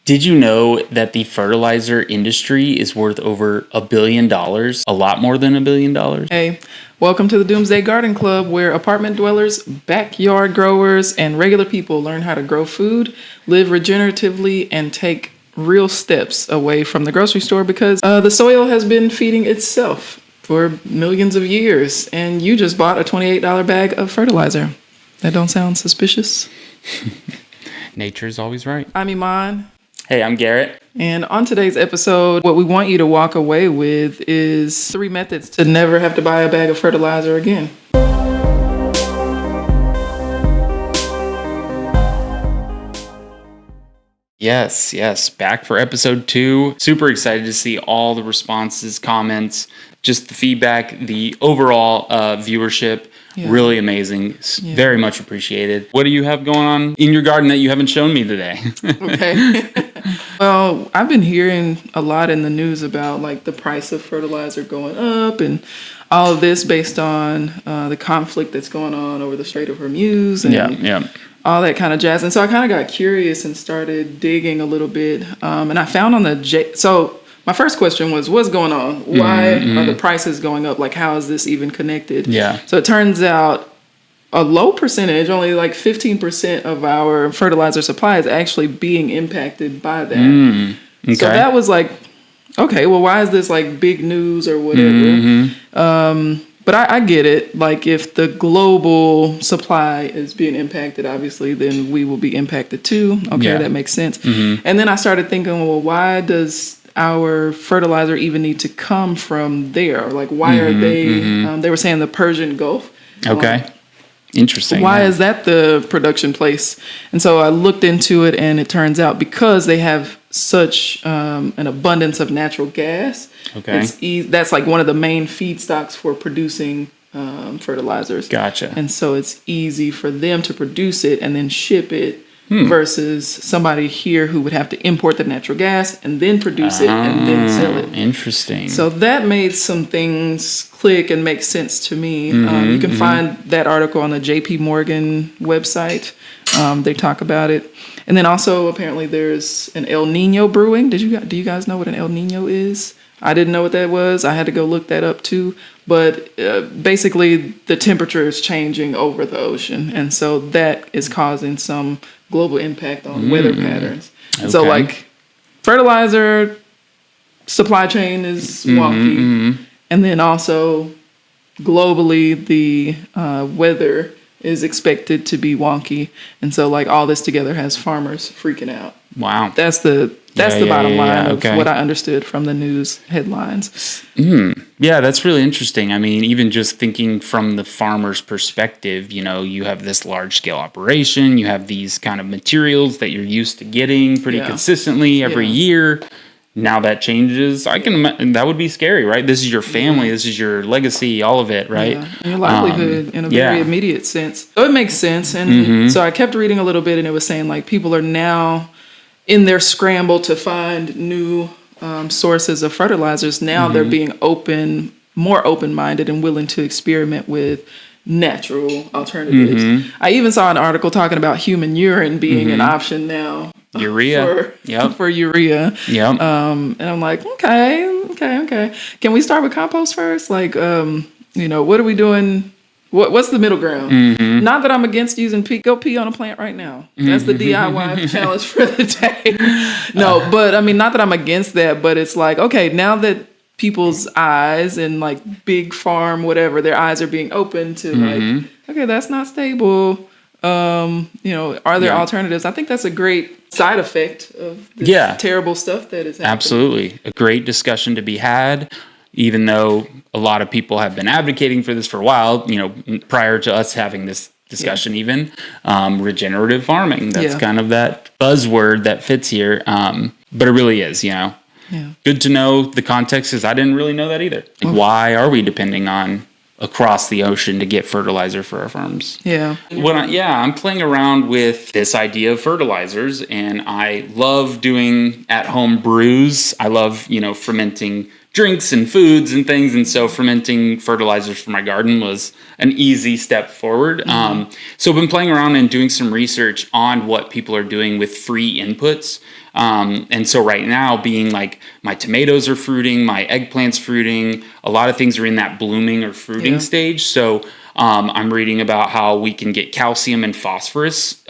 Did you know that the fertilizer industry is worth over $1 billion? A lot more than $1 billion? Hey, welcome to the Doomsday Garden Club, where apartment dwellers, backyard growers, and regular people learn how to grow food, live regeneratively, and take real steps away from the grocery store because the soil has been feeding itself for millions of years. And you just bought a $28 bag of fertilizer. That don't sound suspicious? Nature's always right. I'm Iman. Hey, I'm Garrett. And on today's episode, what we want you to walk away with is 3 methods to never have to buy a bag of fertilizer again. Yes. Back for episode 2. Super excited to see all the responses, comments, just the feedback, the overall viewership. Yeah. Really amazing. Yeah. Very much appreciated. What do you have going on in your garden that you haven't shown me today? Okay. Well, I've been hearing a lot in the news about like the price of fertilizer going up and all of this based on the conflict that's going on over the Strait of Hormuz and all that kind of jazz. And so I kind of got curious and started digging a little bit. And I found on the so my first question was, what's going on? Why are the prices going up? Like, how is this even connected? Yeah. So it turns out a low percentage, only like 15% of our fertilizer supply is actually being impacted by that. Okay. So that was like, okay, well, why is this like big news or whatever? But I get it. Like, if the global supply is being impacted, obviously, then we will be impacted too. Okay, that makes sense. And then I started thinking, well, why does our fertilizer even need to come from there? Like, why are they were saying the Persian Gulf. Okay. Like, interesting. Why is that the production place? And so I looked into it, and it turns out because they have such an abundance of natural gas, that's like one of the main feedstocks for producing fertilizers. Gotcha. And so it's easy for them to produce it and then ship it versus somebody here who would have to import the natural gas and then produce it and then sell it. Interesting. So that made some things click and make sense to me. You can find that article on the JP Morgan website. They talk about it. And then also apparently there's an El Nino brewing. Do you guys know what an El Nino is? I didn't know what that was. I had to go look that up too. But basically the temperature is changing over the ocean. And so that is causing some global impact on weather patterns. Okay. So like fertilizer supply chain is wonky. And then also globally the weather is expected to be wonky. And so like all this together has farmers freaking out. Wow. That's the bottom line of what I understood from the news headlines. Yeah, that's really interesting. I mean, even just thinking from the farmer's perspective, you have this large scale operation, you have these kind of materials that you're used to getting pretty consistently every year. Now that changes, I can imagine that would be scary, right? This is your family, this is your legacy, all of it, right? Yeah. And your livelihood in a very immediate sense. So it makes sense. And so I kept reading a little bit, and it was saying like people are now in their scramble to find new sources of fertilizers. Now they're being more open-minded and willing to experiment with natural alternatives. I even saw an article talking about human urine being an option now. Urea. For urea. Yep. And I'm like, okay. Can we start with compost first? Like, what are we doing? What's the middle ground? Not that I'm against using pee. Go pee on a plant right now. That's the DIY challenge for the day. No, but I mean, not that I'm against that, but it's like, okay, now that people's eyes and like big farm, whatever, their eyes are being open to like, okay, that's not stable. Are there alternatives? I think that's a great side effect of this terrible stuff that is happening. Absolutely. A great discussion to be had, even though a lot of people have been advocating for this for a while, prior to us having this discussion even. Regenerative farming, that's kind of that buzzword that fits here. But it really is, Good to know the context, because I didn't really know that either. Like, why are we depending on across the ocean to get fertilizer for our farms? I'm playing around with this idea of fertilizers, and I love doing at-home brews. I love, fermenting drinks and foods and things. And so fermenting fertilizers for my garden was an easy step forward. So I've been playing around and doing some research on what people are doing with free inputs. And so right now, being like my tomatoes are fruiting, my eggplant's fruiting, a lot of things are in that blooming or fruiting stage. So I'm reading about how we can get calcium and phosphorus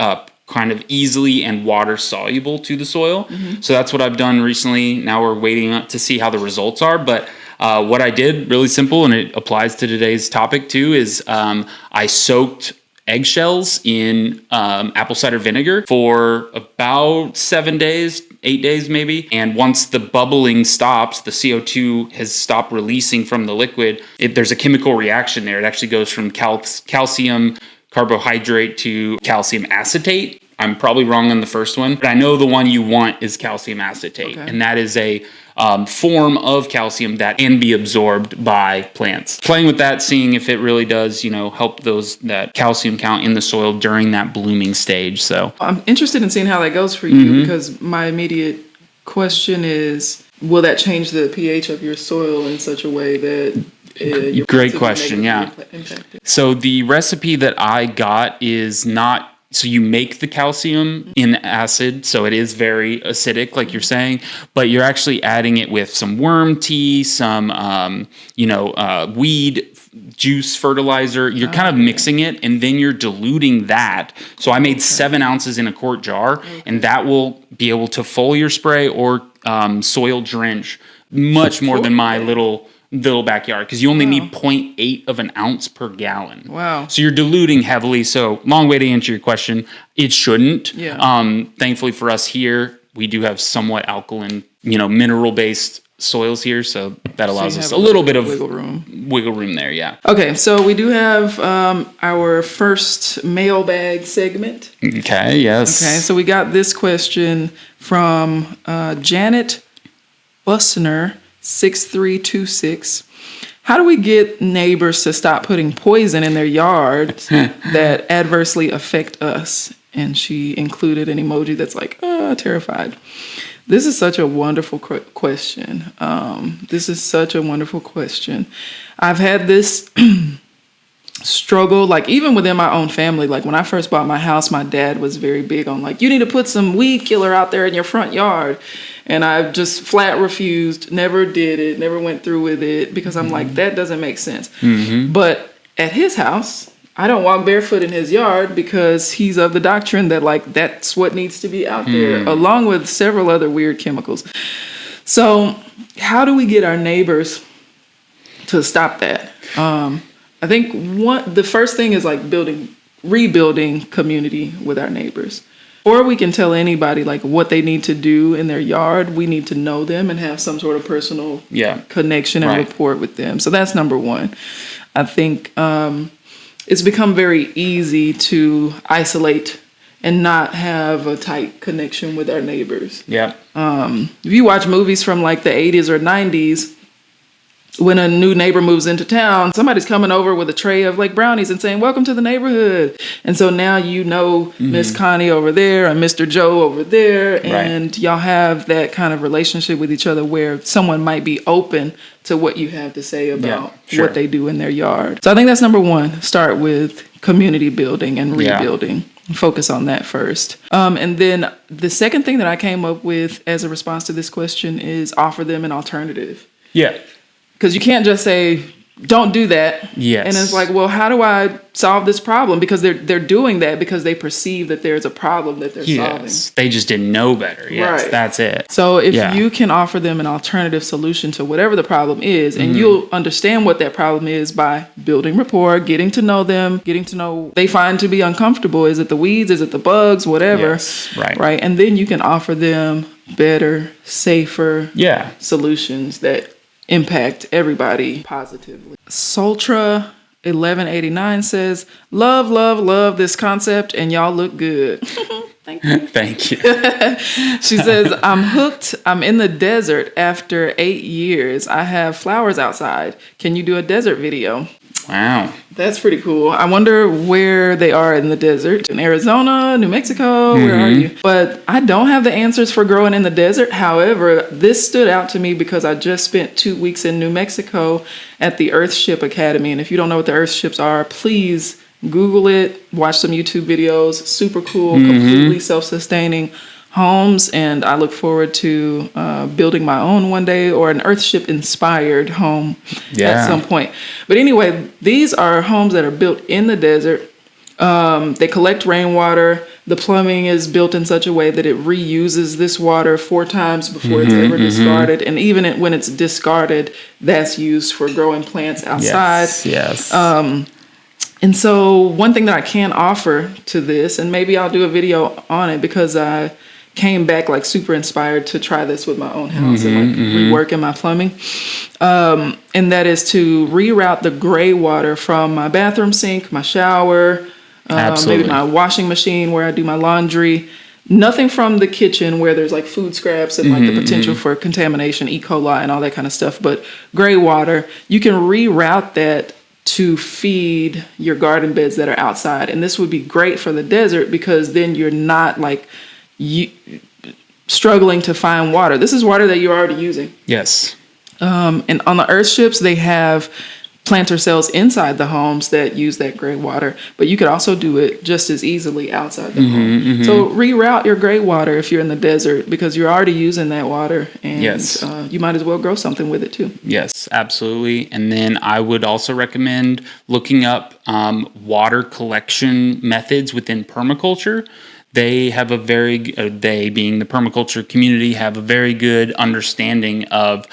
kind of easily and water soluble to the soil. So that's what I've done recently. Now we're waiting to see how the results are. But what I did, really simple, and it applies to today's topic too, is I soaked eggshells in apple cider vinegar for about 7 days, 8 days maybe. And once the bubbling stops, the CO2 has stopped releasing from the liquid, there's a chemical reaction there. It actually goes from calcium carbohydrate to calcium acetate. I'm probably wrong on the first one, but I know the one you want is calcium acetate. And that is a form of calcium that can be absorbed by plants. Playing with that, seeing if it really does, help that calcium count in the soil during that blooming stage. So I'm interested in seeing how that goes for you, because my immediate question is, will that change the pH of your soil in such a way that great question. Yeah. So the recipe that I got is not, so you make the calcium in acid, so it is very acidic, like you're saying, but you're actually adding it with some worm tea, some, weed juice fertilizer. You're kind of mixing it, and then you're diluting that. So I made 7 ounces in a quart jar, and that will be able to foliar spray or soil drench much more than my little backyard, because you only need 0.8 of an ounce per gallon. Wow. So you're diluting heavily. So long way to answer your question. It shouldn't. Thankfully for us here, we do have somewhat alkaline, mineral-based soils here. So that allows us a little bit of wiggle room there. Yeah. Okay. So we do have our first mailbag segment. Okay. Yes. Okay. So we got this question from Janet Bussner, 6326. How do we get neighbors to stop putting poison in their yards that adversely affect us? And she included an emoji that's like, terrified. This is such a wonderful question. I've had this struggle, like even within my own family. Like when I first bought my house, my dad was very big on like, you need to put some weed killer out there in your front yard. And I just flat refused, never did it, never went through with it, because I'm like, that doesn't make sense. But at his house, I don't walk barefoot in his yard because he's of the doctrine that like that's what needs to be out there, along with several other weird chemicals. So how do we get our neighbors to stop that? I think the first thing is like rebuilding community with our neighbors. Or we can tell anybody like what they need to do in their yard. We need to know them and have some sort of personal connection and rapport with them. So that's number one. I think it's become very easy to isolate and not have a tight connection with our neighbors. Yeah. If you watch movies from like the 80s or 90s, when a new neighbor moves into town, somebody's coming over with a tray of like brownies and saying, welcome to the neighborhood. And so now Miss Connie over there and Mr. Joe over there. And y'all have that kind of relationship with each other where someone might be open to what you have to say about what they do in their yard. So I think that's number one. Start with community building and rebuilding. Focus on that first. And then the second thing that I came up with as a response to this question is offer them an alternative. Yeah. Because you can't just say, don't do that. Yes. And it's like, well, how do I solve this problem? Because they're doing that because they perceive that there's a problem that they're solving. They just didn't know better. Yes, that's it. So if you can offer them an alternative solution to whatever the problem is, and you'll understand what that problem is by building rapport, getting to know them, getting to know they find to be uncomfortable. Is it the weeds? Is it the bugs? Whatever. Yes, right. And then you can offer them better, safer solutions that impact everybody positively. Sultra 1189 says, love this concept, and y'all look good. Thank you. Thank you. She says, I'm hooked. I'm in the desert after 8 years. I have flowers outside. Can you do a desert video? Wow. That's pretty cool. I wonder where they are in the desert. In Arizona, New Mexico, where are you? But I don't have the answers for growing in the desert. However, this stood out to me because I just spent 2 weeks in New Mexico at the Earthship Academy. And if you don't know what the Earthships are, please Google it, watch some YouTube videos. Super cool, completely self-sustaining homes, and I look forward to building my own one day, or an Earthship inspired home at some point. But anyway, these are homes that are built in the desert. They collect rainwater. The plumbing is built in such a way that it reuses this water 4 times before it's ever discarded. And even when it's discarded, that's used for growing plants outside. Yes. And so one thing that I can offer to this, and maybe I'll do a video on it because I came back like super inspired to try this with my own house and like reworking my plumbing. And that is to reroute the gray water from my bathroom sink, my shower, maybe my washing machine where I do my laundry. Nothing from the kitchen where there's like food scraps and like the potential for contamination, E. coli and all that kind of stuff. But gray water, you can reroute that to feed your garden beds that are outside. And this would be great for the desert because then you're not like struggling to find water. This is water that you're already using. Yes. And on the Earthships, they have planter cells inside the homes that use that gray water, but you could also do it just as easily outside the home. So reroute your gray water if you're in the desert because you're already using that water, and you might as well grow something with it too. Yes, absolutely. And then I would also recommend looking up water collection methods within permaculture. They have they being the permaculture community, have a very good understanding of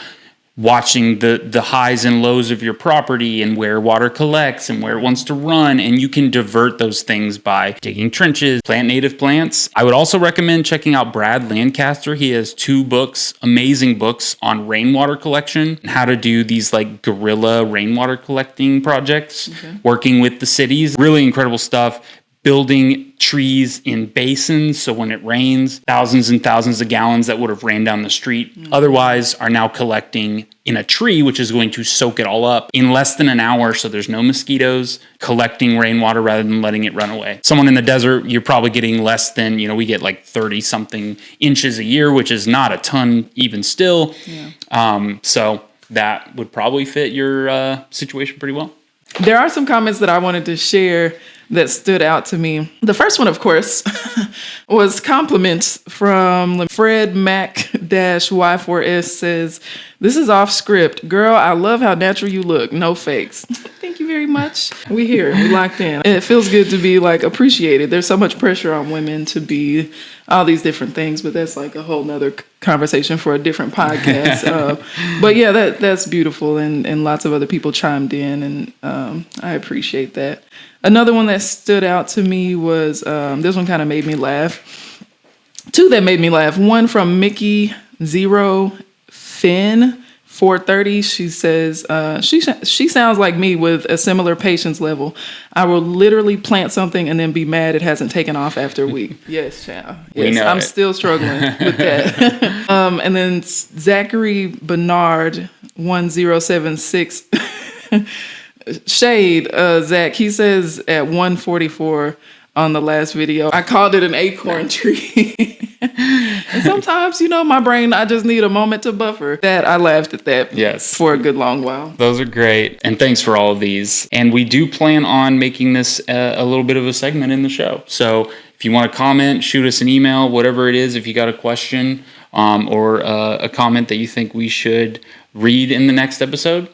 watching the highs and lows of your property and where water collects and where it wants to run. And you can divert those things by digging trenches, plant native plants. I would also recommend checking out Brad Lancaster. He has 2 books, amazing books on rainwater collection and how to do these like guerrilla rainwater collecting projects, working with the cities. Really incredible stuff. Building trees in basins, so when it rains, thousands and thousands of gallons that would have ran down the street otherwise are now collecting in a tree, which is going to soak it all up in less than an hour, so there's no mosquitoes, collecting rainwater rather than letting it run away. Someone in the desert, you're probably getting less than, we get like 30-something inches a year, which is not a ton even still. So that would probably fit your situation pretty well. There are some comments that I wanted to share that stood out to me. The first one, of course, was compliments from Fred Mac-Y4S says, "This is off script. Girl, I love how natural you look. No fakes." Thank you very much. We here. We locked in. It feels good to be like appreciated. There's so much pressure on women to be all these different things, but that's like a whole nother conversation for a different podcast. But yeah, that's beautiful, and lots of other people chimed in, and I appreciate that. Another one that stood out to me was, this one kind of made me laugh. 2 that made me laugh. One from Mickey Zero Finn 430. She says, she sounds like me with a similar patience level. I will literally plant something and then be mad it hasn't taken off after a week. Yes, child. Yes, I'm still struggling with that. And then Zachary Bernard 1076 Shade, Zach, he says at 144 on the last video, I called it an acorn tree. And sometimes, my brain, I just need a moment to buffer. That I laughed at that for a good long while. Those are great. And thanks for all of these. And we do plan on making this a little bit of a segment in the show. So if you want to comment, shoot us an email, whatever it is, if you got a question or a comment that you think we should read in the next episode,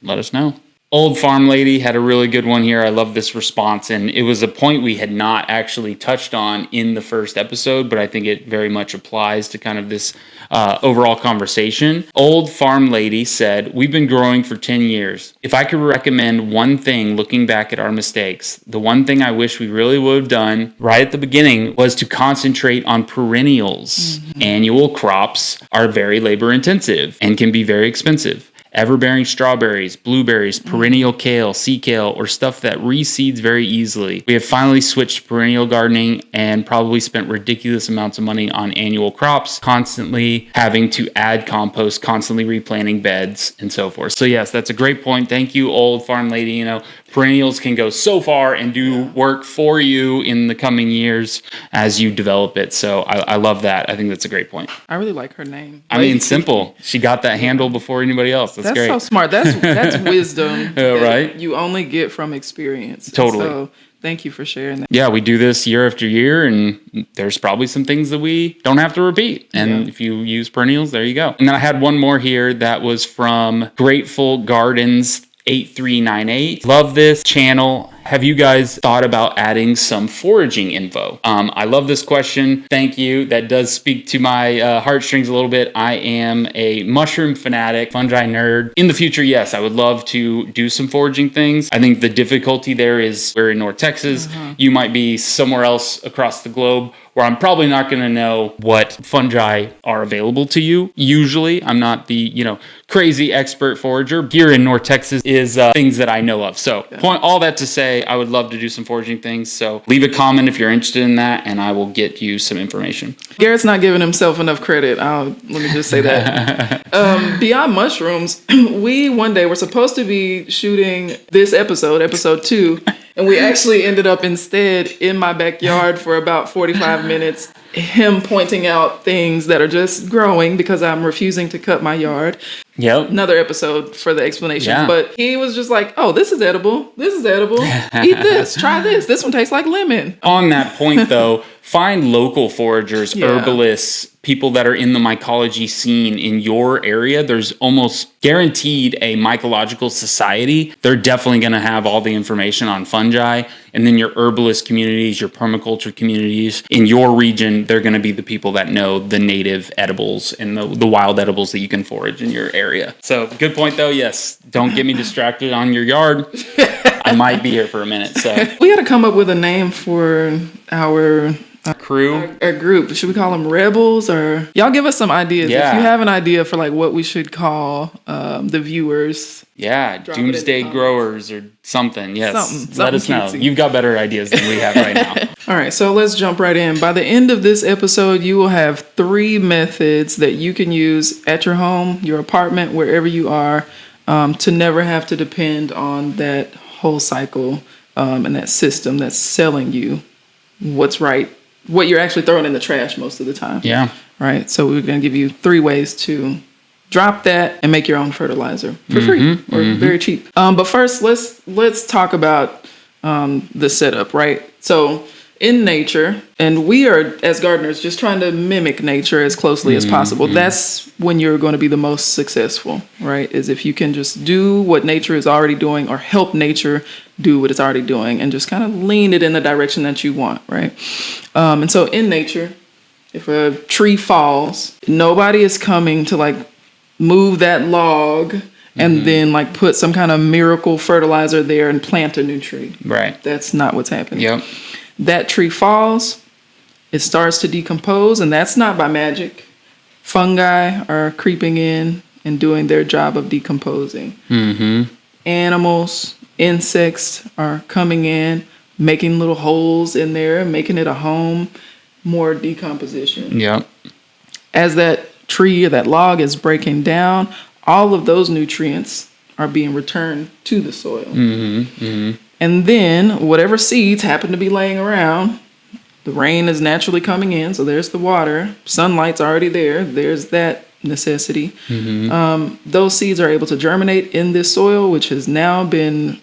let us know. Old Farm Lady had a really good one here. I love this response, and it was a point we had not actually touched on in the first episode, but I think it very much applies to kind of this overall conversation. Old Farm Lady said, "We've been growing for 10 years. If I could recommend one thing looking back at our mistakes, the one thing I wish we really would have done right at the beginning was to concentrate on perennials. Annual crops are very labor intensive and can be very expensive. ever-bearing strawberries, blueberries, perennial kale, sea kale, or stuff that reseeds very easily. We have finally switched to perennial gardening and probably spent ridiculous amounts of money on annual crops, constantly having to add compost, constantly replanting beds, and so forth. So yes, that's a great point. Thank you, old farm lady. You know, perennials can go so far and do work for you in the coming years as you develop it. So I love that. I think that's a great point. I really like her name. I mean, simple. She got that handle before anybody else. That's great. So smart. That's wisdom. Right? You only get from experience. Totally. So thank you for sharing that. Yeah, we do this year after year, and there's probably some things that we don't have to repeat. And if you use perennials, there you go. And then I had one more here that was from Grateful Gardens 8398. Love this channel. Have you guys thought about adding some foraging info? I love this question. Thank you. That does speak to my heartstrings a little bit. I am a mushroom fanatic, fungi nerd. In the future, yes, I would love to do some foraging things. I think the difficulty there is we're in North Texas. You might be somewhere else across the globe where I'm probably not going to know what fungi are available to you. Usually, I'm not the, crazy expert forager. Here in North Texas is things that I know of. So all that to say, I would love to do some foraging things. So leave a comment if you're interested in that, and I will get you some information. Garrett's not giving himself enough credit. Let me just say that. Beyond mushrooms, we one day were supposed to be shooting this episode 2, and we actually ended up instead in my backyard for about 45 minutes, him pointing out things that are just growing because I'm refusing to cut my yard. Yep. Another episode for the explanation. Yeah. But he was just like, oh, this is edible. This is edible. Eat this. Try this. This one tastes like lemon. On that point, though, find local foragers, herbalists, people that are in the mycology scene in your area. There's almost guaranteed a mycological society. They're definitely going to have all the information on fungi. And then your herbalist communities, your permaculture communities in your region, they're going to be the people that know the native edibles and the wild edibles that you can forage in your area. So good point, though. Yes, don't get me distracted on your yard. I might be here for a minute. So we got to come up with a name for our crew, our group. Should we call them rebels, or y'all give us some ideas? Yeah. If you have an idea for like what we should call the viewers. Yeah, Doomsday Growers or something. Yes, something let us know. cutesy. You've got better ideas than we have right now. All right, so let's jump right in. By the end of this episode, you will have 3 methods that you can use at your home, your apartment, wherever you are, to never have to depend on that whole cycle and that system that's selling you what's right, what you're actually throwing in the trash most of the time. Yeah. Right. So we're going to give you 3 ways to drop that and make your own fertilizer for free or very cheap. But first, let's talk about the setup, right? So in nature, and we are, as gardeners, just trying to mimic nature as closely as possible. That's when you're going to be the most successful, right? Is if you can just do what nature is already doing or help nature do what it's already doing and just kind of lean it in the direction that you want, right? And so in nature, if a tree falls, nobody is coming to like move that log and then like put some kind of miracle fertilizer there and plant a new tree. Right. That's not what's happening. Yep. That tree falls, it starts to decompose, and that's not by magic. Fungi are creeping in and doing their job of decomposing. Animals, insects are coming in, making little holes in there, making it a home, more decomposition. Yep. As that tree or that log is breaking down, all of those nutrients are being returned to the soil. And then whatever seeds happen to be laying around, the rain is naturally coming in, so there's the water. Sunlight's already there. There's that necessity. Those seeds are able to germinate in this soil, which has now been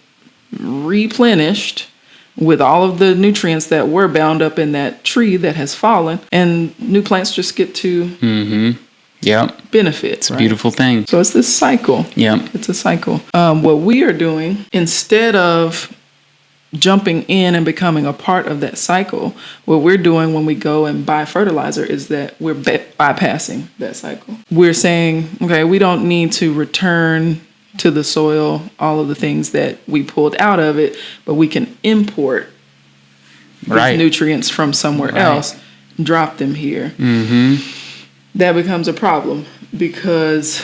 replenished with all of the nutrients that were bound up in that tree that has fallen, and new plants just get to benefits. Right? Beautiful thing. So it's this cycle. Yeah. It's a cycle. What we are doing, instead of jumping in and becoming a part of that cycle, what we're doing when we go and buy fertilizer is that we're bypassing that cycle. We're saying, okay, we don't need to return to the soil all of the things that we pulled out of it, but we can import these nutrients from somewhere else, drop them here. That becomes a problem because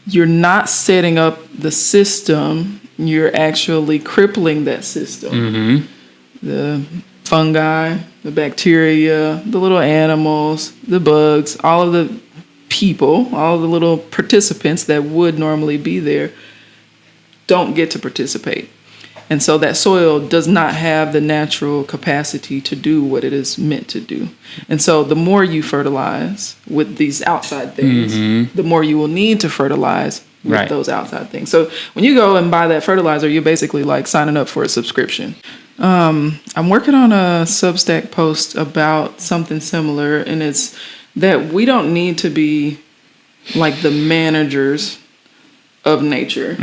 you're not setting up the system, you're actually crippling that system. The fungi, the bacteria, the little animals, the bugs, all of the people, all of the little participants that would normally be there don't get to participate. And so that soil does not have the natural capacity to do what it is meant to do. And so the more you fertilize with these outside things, the more you will need to fertilize with those outside things. So when you go and buy that fertilizer, you're basically like signing up for a subscription. I'm working on a Substack post about something similar, and it's that we don't need to be like the managers of nature.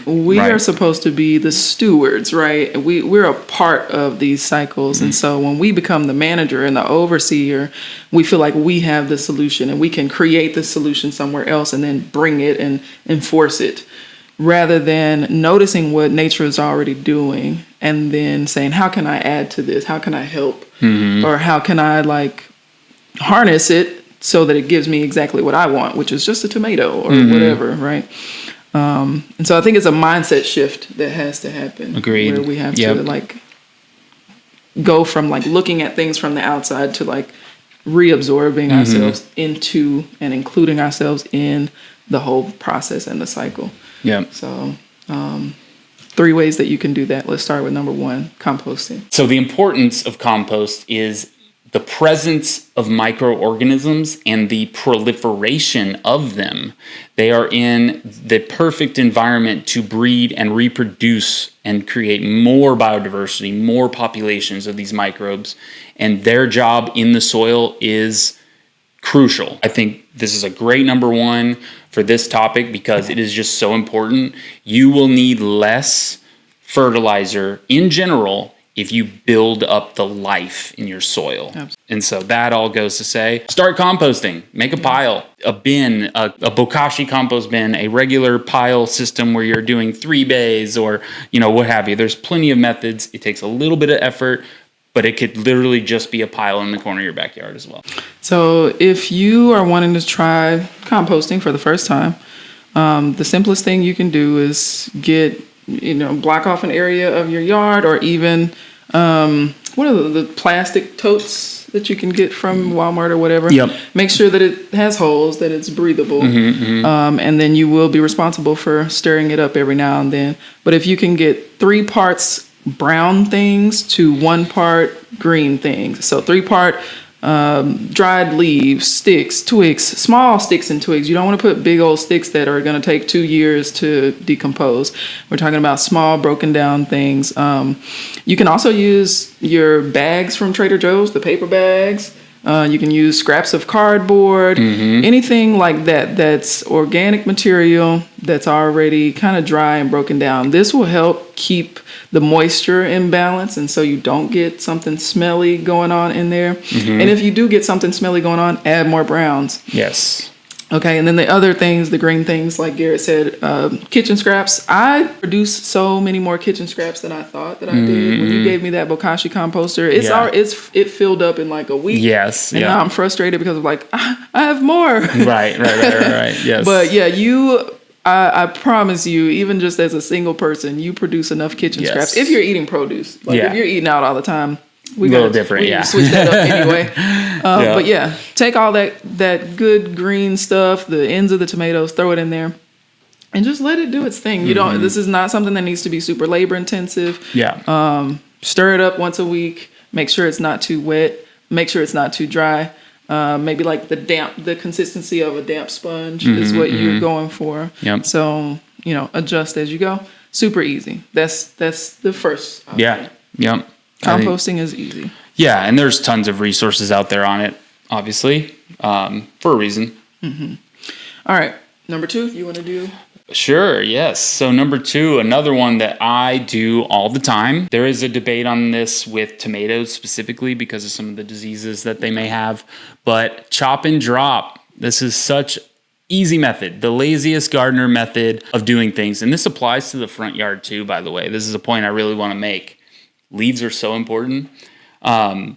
We are supposed to be the stewards, right? We're a part of these cycles. And so when we become the manager and the overseer, we feel like we have the solution and we can create the solution somewhere else and then bring it and enforce it, rather than noticing what nature is already doing and then saying, how can I add to this? How can I help? Or how can I like harness it so that it gives me exactly what I want, which is just a tomato or whatever, right? And so I think it's a mindset shift that has to happen. Agreed. Where we have to like go from like looking at things from the outside to like reabsorbing ourselves into and including ourselves in the whole process and the cycle. Yeah. So 3 ways that you can do that. Let's start with number 1, composting. So the importance of compost is the presence of microorganisms and the proliferation of them. They are in the perfect environment to breed and reproduce and create more biodiversity, more populations of these microbes. And their job in the soil is crucial. I think this is a great number 1 for this topic because it is just so important. You will need less fertilizer in general if you build up the life in your soil. Absolutely. And so that all goes to say, start composting, make a pile, a bin, a bokashi compost bin, a regular pile system where you're doing 3 bays or, what have you. There's plenty of methods. It takes a little bit of effort, but it could literally just be a pile in the corner of your backyard as well. So if you are wanting to try composting for the first time, the simplest thing you can do is block off an area of your yard, or even what are the plastic totes that you can get from Walmart or whatever. Make sure that it has holes, that it's breathable, and then you will be responsible for stirring it up every now and then. But if you can get 3 parts brown things to 1 part green things, so 3 part dried leaves, sticks, twigs, small sticks and twigs. You don't want to put big old sticks that are going to take 2 years to decompose. We're talking about small broken down things. You can also use your bags from Trader Joe's, the paper bags. You can use scraps of cardboard, anything like that that's organic material that's already kind of dry and broken down. This will help keep the moisture in balance, and so you don't get something smelly going on in there. And if you do get something smelly going on, add more browns. Yes. Okay, and then the other things, the green things, like Garrett said, kitchen scraps. I produce so many more kitchen scraps than I thought that I did. When you gave me that bokashi composter, it filled up in like a week. Yes. And now I'm frustrated because of like, I have more. Right. Yes. But yeah, I promise you, even just as a single person, you produce enough kitchen scraps. If you're eating produce, like if you're eating out all the time, we switch that up anyway. But yeah, take all that good green stuff, the ends of the tomatoes, throw it in there, and just let it do its thing. You don't. This is not something that needs to be super labor intensive. Stir it up once a week. Make sure it's not too wet. Make sure it's not too dry. Maybe like the consistency of a damp sponge is what you're going for. So adjust as you go. Super easy. That's the first option. Composting is easy. Yeah, and there's tons of resources out there on it, obviously, for a reason. All right, number 2, you want to do? Sure, yes. So number 2, another one that I do all the time. There is a debate on this with tomatoes specifically because of some of the diseases that they may have. But chop and drop. This is such easy method, the laziest gardener method of doing things. And this applies to the front yard too, by the way. This is a point I really want to make. Leaves are so important.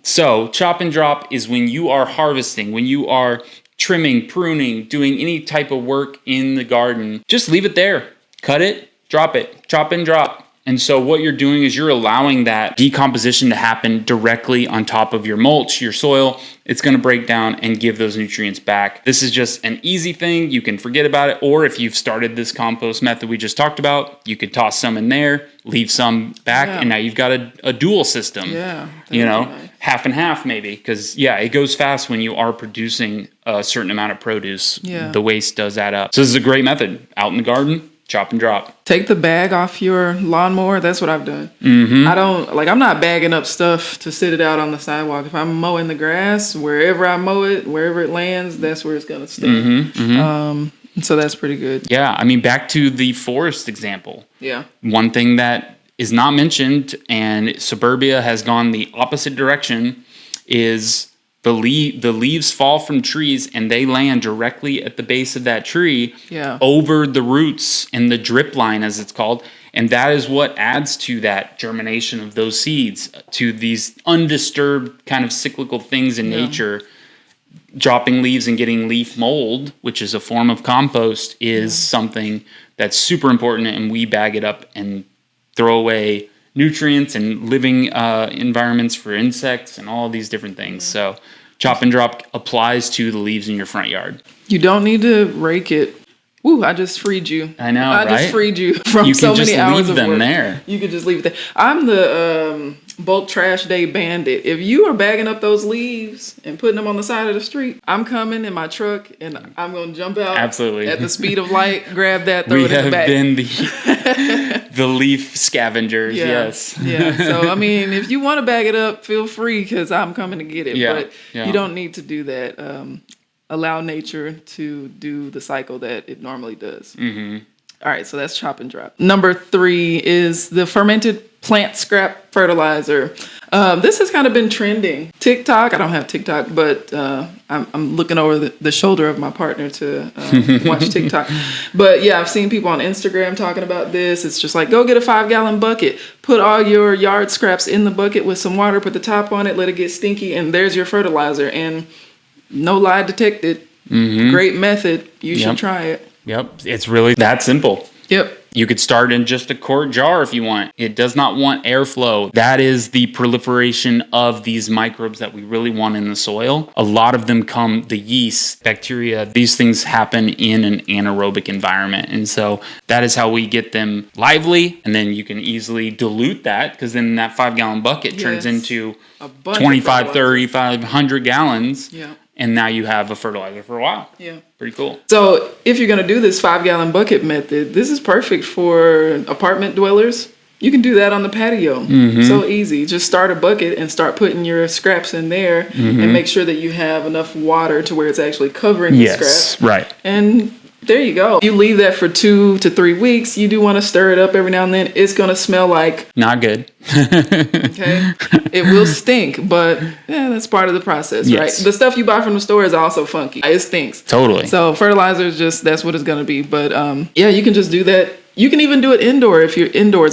So chop and drop is when you are harvesting, when you are trimming, pruning, doing any type of work in the garden, just leave it there. Cut it, drop it, chop and drop. And so what you're doing is you're allowing that decomposition to happen directly on top of your mulch, your soil. It's going to break down and give those nutrients back. This is just an easy thing. You can forget about it. Or if you've started this compost method we just talked about, you could toss some in there, leave some back, and now you've got a dual system. Yeah. Nice. Half and half maybe. Because, it goes fast when you are producing a certain amount of produce. Yeah. The waste does add up. So this is a great method. Out in the garden, chop and drop. Take the bag off your lawnmower. That's what I've done. I'm not bagging up stuff to sit it out on the sidewalk. If I'm mowing the grass, wherever I mow it, wherever it lands, that's where it's going to stay. So that's pretty good. Yeah. I mean, back to the forest example. Yeah. One thing that is not mentioned, and suburbia has gone the opposite direction, is the leaves fall from trees and they land directly at the base of that tree over the roots and the drip line, as it's called. And that is what adds to that germination of those seeds, to these undisturbed kind of cyclical things in nature. Dropping leaves and getting leaf mold, which is a form of compost, is something that's super important. And we bag it up and throw away nutrients and living environments for insects and all these different things. So chop and drop applies to the leaves in your front yard. You don't need to rake it. Ooh, I just freed you. I know, I just freed you from so many hours of work. You can just leave them there. You could just leave it there. I'm the bulk trash day bandit. If you are bagging up those leaves and putting them on the side of the street, I'm coming in my truck and I'm going to jump out at the speed of light, grab that, throw it in the back. We have been the leaf scavengers, yes. Yeah, so I mean, if you want to bag it up, feel free because I'm coming to get it. But you don't need to do that. Allow nature to do the cycle that it normally does. All right, so that's chop and drop. Number 3 is the fermented plant scrap fertilizer. This has kind of been trending. TikTok, I don't have TikTok, but I'm looking over the shoulder of my partner to watch TikTok. But yeah, I've seen people on Instagram talking about this. It's just like, go get a 5-gallon bucket, put all your yard scraps in the bucket with some water, put the top on it, let it get stinky, and there's your fertilizer. And no lie detected. Great method. You should try it. Yep. It's really that simple. Yep. You could start in just a quart jar if you want. It does not want airflow. That is the proliferation of these microbes that we really want in the soil. A lot of them come, the yeast, bacteria, these things happen in an anaerobic environment. And so that is how we get them lively. And then you can easily dilute that, because then that 5-gallon bucket turns into 25, 30, 500 gallons. Yeah. And now you have a fertilizer for a while. Yeah. Pretty cool. So if you're going to do this 5-gallon bucket method, this is perfect for apartment dwellers. You can do that on the patio. So easy. Just start a bucket and start putting your scraps in there and make sure that you have enough water to where it's actually covering the scraps. Right. And there you go. You leave that for 2 to 3 weeks. You do want to stir it up every now and then. It's going to smell like... not good. Okay. It will stink, but that's part of the process, right? The stuff you buy from the store is also funky. It stinks. Totally. So fertilizer is just, that's what it's going to be. But you can just do that. You can even do it indoors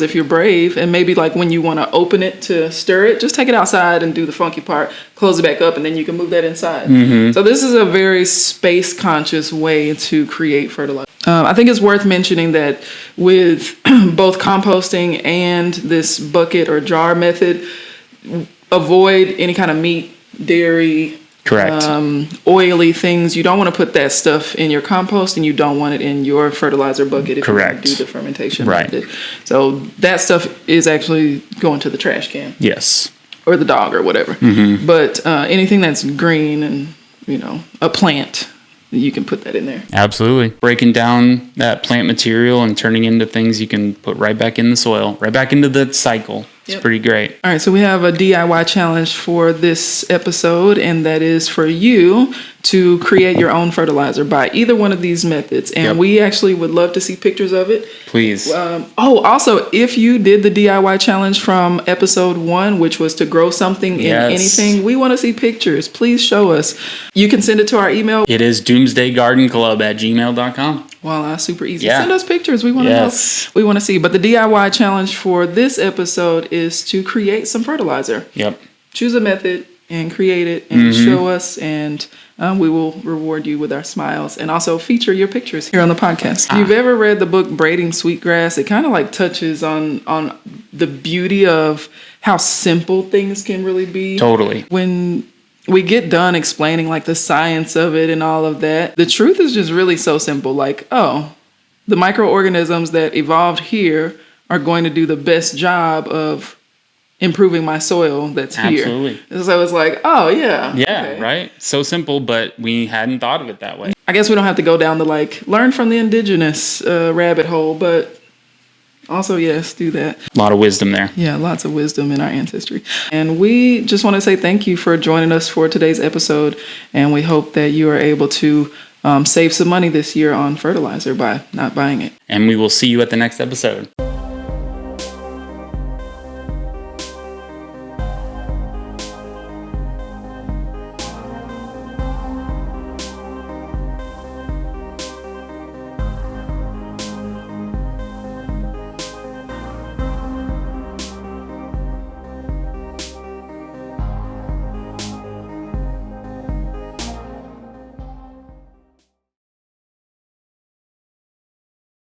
if you're brave, and maybe like when you want to open it to stir it, just take it outside and do the funky part, close it back up, and then you can move that inside. So this is a very space conscious way to create fertilizer. I think it's worth mentioning that with both composting and this bucket or jar method, avoid any kind of meat, dairy, correct, oily things. You don't want to put that stuff in your compost, and you don't want it in your fertilizer bucket if you do the fermentation method. So that stuff is actually going to the trash can. Yes. Or the dog or whatever. But anything that's green and, a plant, you can put that in there. Absolutely. Breaking down that plant material and turning into things you can put right back in the soil, right back into the cycle. It's pretty great. All right, so we have a DIY challenge for this episode, and that is for you to create your own fertilizer by either one of these methods. And we actually would love to see pictures of it. Please. Also, if you did the DIY challenge from episode 1, which was to grow something in anything, we want to see pictures. Please show us. You can send it to our email. It is doomsdaygardenclub@gmail.com. Voila, super easy. Send us pictures. We want to know. We want to see. But the DIY challenge for this episode is to create some fertilizer. Yep. Choose a method. and create it and show us, and we will reward you with our smiles and also feature your pictures here on the podcast. If you've ever read the book Braiding Sweetgrass, it kind of like touches on the beauty of how simple things can really be. Totally. When we get done explaining like the science of it and all of that, the truth is just really so simple. Like, oh, the microorganisms that evolved here are going to do the best job of improving my soil that's here. Absolutely. So it's like, oh yeah. Yeah, okay. right? So simple, but we hadn't thought of it that way. I guess we don't have to go down the like learn from the indigenous rabbit hole, but also, yes, do that. A lot of wisdom there. Yeah, lots of wisdom in our ancestry. And we just want to say thank you for joining us for today's episode. And we hope that you are able to save some money this year on fertilizer by not buying it. And we will see you at the next episode.